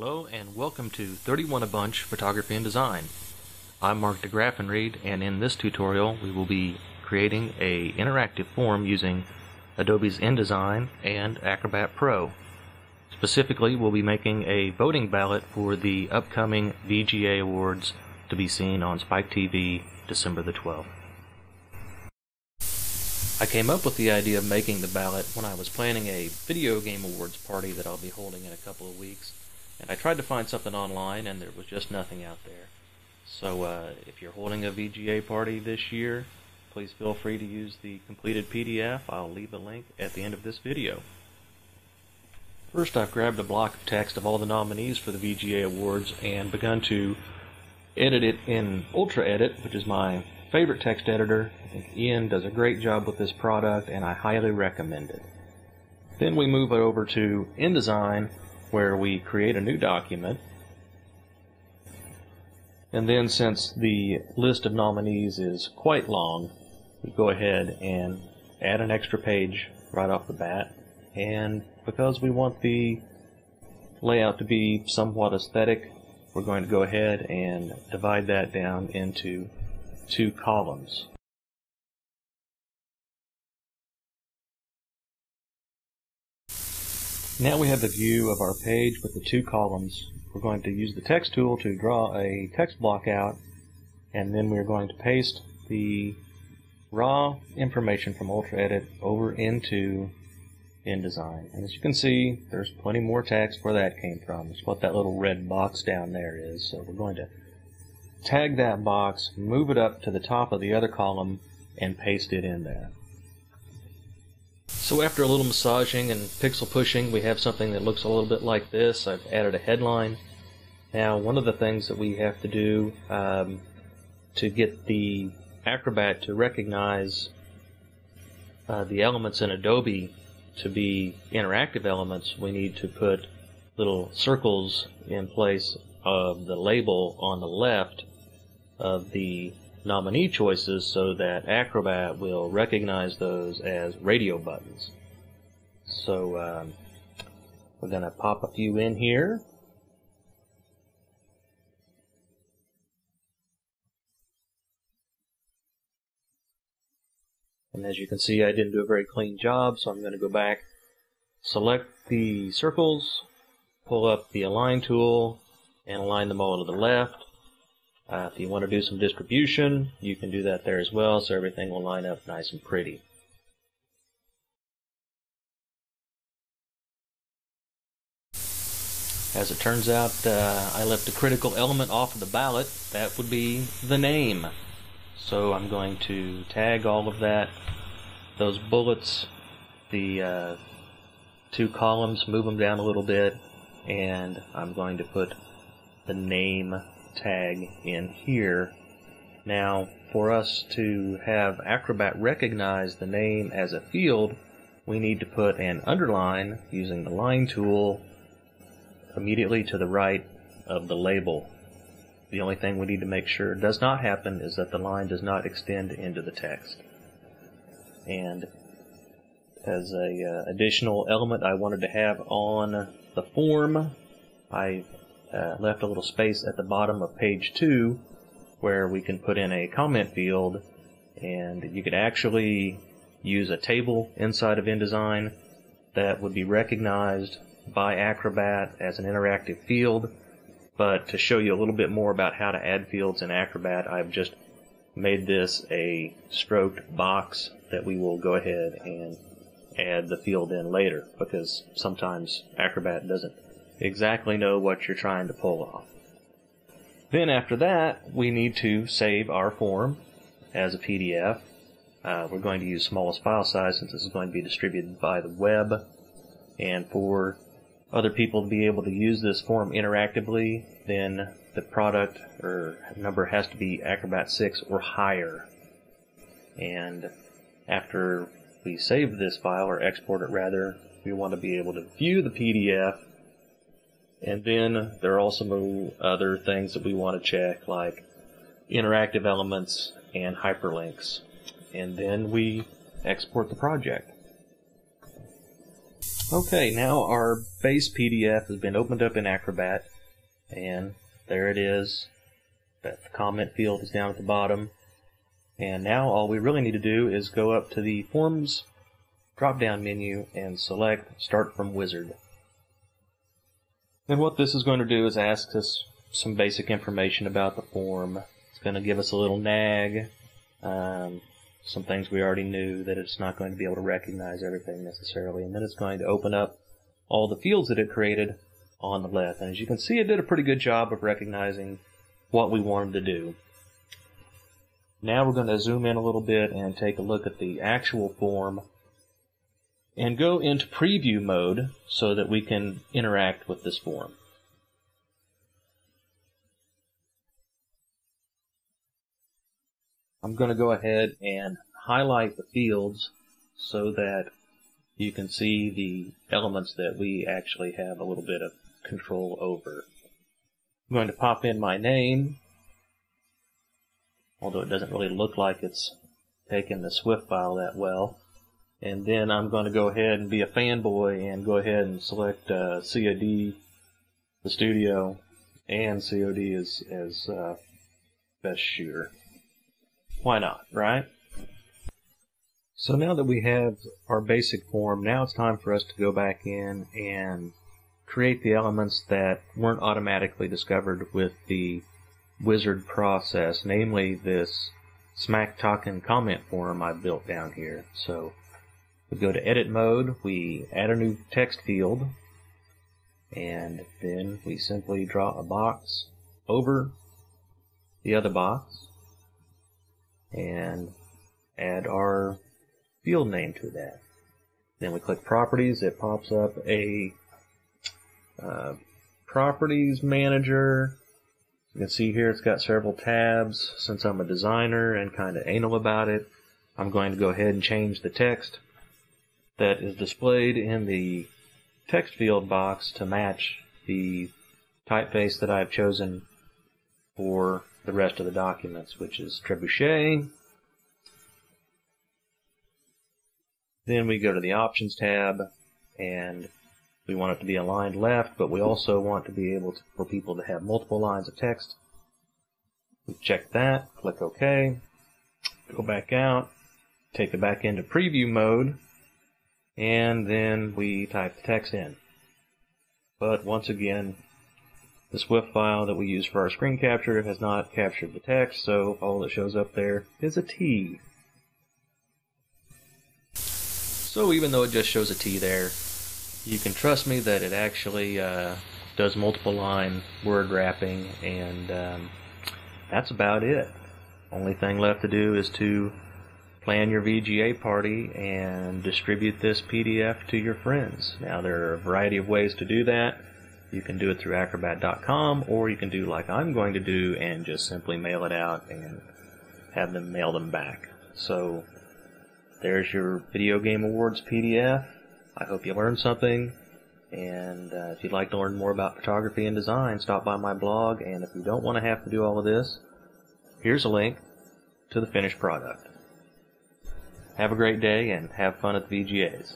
Hello and welcome to 31 A Bunch Photography and Design. I'm Mark DeGraffenried, and in this tutorial we will be creating a interactive form using Adobe's InDesign and Acrobat Pro. Specifically, we'll be making a voting ballot for the upcoming VGA Awards to be seen on Spike TV December the 12th. I came up with the idea of making the ballot when I was planning a video game awards party that I'll be holding in a couple of weeks. And I tried to find something online, and there was just nothing out there. So if you're holding a VGA party this year, please feel free to use the completed PDF. I'll leave a link at the end of this video. First, I've grabbed a block of text of all the nominees for the VGA Awards and begun to edit it in Ultra Edit, which is my favorite text editor. I think Ian does a great job with this product, and I highly recommend it. Then we move it over to InDesign, where we create a new document, and then since the list of nominees is quite long, we go ahead and add an extra page right off the bat. And because we want the layout to be somewhat aesthetic, we're going to go ahead and divide that down into 2 columns. Now we have the view of our page with the 2 columns. We're going to use the text tool to draw a text block out, and then we're going to paste the raw information from Ultra Edit over into InDesign. And as you can see, there's plenty more text where that came from. It's what that little red box down there is. So we're going to tag that box, move it up to the top of the other column, and paste it in there. So after a little massaging and pixel pushing, we have something that looks a little bit like this. I've added a headline. Now, one of the things that we have to do to get the Acrobat to recognize the elements in Adobe to be interactive elements, we need to put little circles in place of the label on the left of the nominee choices so that Acrobat will recognize those as radio buttons. So we're going to pop a few in here. And as you can see, I didn't do a very clean job, so I'm going to go back, select the circles, pull up the Align tool, and align them all to the left. If you want to do some distribution, you can do that there as well, so everything will line up nice and pretty. As it turns out, I left a critical element off of the ballot. That would be the name. So I'm going to tag all of that, those bullets, the 2 columns, move them down a little bit, and I'm going to put the name tag in here. Now, for us to have Acrobat recognize the name as a field, we need to put an underline using the line tool immediately to the right of the label. The only thing we need to make sure does not happen is that the line does not extend into the text. And as a additional element I wanted to have on the form, I left a little space at the bottom of page 2 where we can put in a comment field, and you could actually use a table inside of InDesign that would be recognized by Acrobat as an interactive field. But to show you a little bit more about how to add fields in Acrobat, I've just made this a stroked box that we will go ahead and add the field in later, because sometimes Acrobat doesn't exactly know what you're trying to pull off. Then after that, we need to save our form as a PDF. We're going to use smallest file size since this is going to be distributed by the web. And for other people to be able to use this form interactively, then the product or number has to be Acrobat 6 or higher. And after we save this file, or export it rather, we want to be able to view the PDF. And then there are also other things that we want to check, like interactive elements and hyperlinks. And then we export the project. Okay, now our base PDF has been opened up in Acrobat, and there it is. The comment field is down at the bottom. And now all we really need to do is go up to the Forms drop-down menu and select Start from Wizard. And what this is going to do is ask us some basic information about the form. It's going to give us a little nag, some things we already knew, that it's not going to be able to recognize everything necessarily, and then it's going to open up all the fields that it created on the left. And as you can see, it did a pretty good job of recognizing what we wanted to do. Now we're going to zoom in a little bit and take a look at the actual form and go into preview mode so that we can interact with this form. I'm going to go ahead and highlight the fields so that you can see the elements that we actually have a little bit of control over. I'm going to pop in my name, although it doesn't really look like it's taken the Swift file that well. And then I'm going to go ahead and be a fanboy and go ahead and select COD, the studio, and COD as best shooter. Why not, right? So now that we have our basic form, now it's time for us to go back in and create the elements that weren't automatically discovered with the wizard process, namely this smack talking comment form I built down here. So we go to edit mode, we add a new text field, and then we simply draw a box over the other box and add our field name to that. Then we click properties. It pops up a properties manager. You can see here it's got several tabs. Since I'm a designer and kind of anal about it, I'm going to go ahead and change the text that is displayed in the text field box to match the typeface that I've chosen for the rest of the documents, which is Trebuchet. Then we go to the Options tab, and we want it to be aligned left, but we also want to be able for people to have multiple lines of text. We check that, click OK, go back out, take it back into preview mode, and then we type the text in. But once again, the Swift file that we use for our screen capture has not captured the text, so all that shows up there is a T. So even though it just shows a T there, you can trust me that it actually does multiple line word wrapping, and that's about it. Only thing left to do is to plan your VGA party and distribute this PDF to your friends. Now there are a variety of ways to do that. You can do it through Acrobat.com, or you can do like I'm going to do and just simply mail it out and have them mail them back. So there's your Video Game Awards PDF. I hope you learned something, and if you'd like to learn more about photography and design, stop by my blog, and if you don't want to have to do all of this, here's a link to the finished product. Have a great day and have fun at the VGAs.